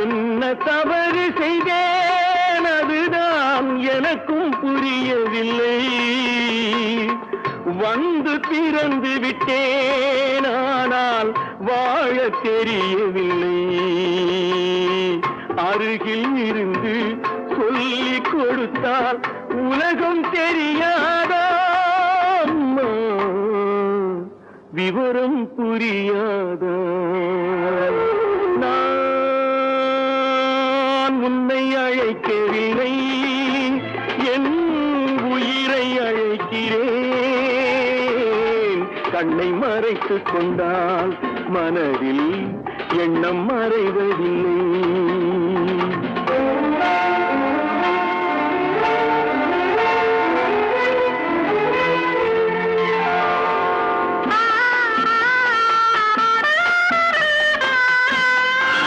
என்ன தவறு செய்தேன் அதுதான் எனக்கும் புரியவில்லை. வந்து பிறந்து விட்டேன் ஆனால் வாழ தெரியவில்லை. அருகில் இருந்து சொல்லிக் கொடுத்தால் உலகம் தெரியாதா, விவரம் புரியாதா? நான் உன்னை அழைக்கவில்லை, என் உயிரை அழைக்கிறேன். கண்ணை மறைத்துக் கொண்டால் மனதில் எண்ணம் மறைவதில்லை.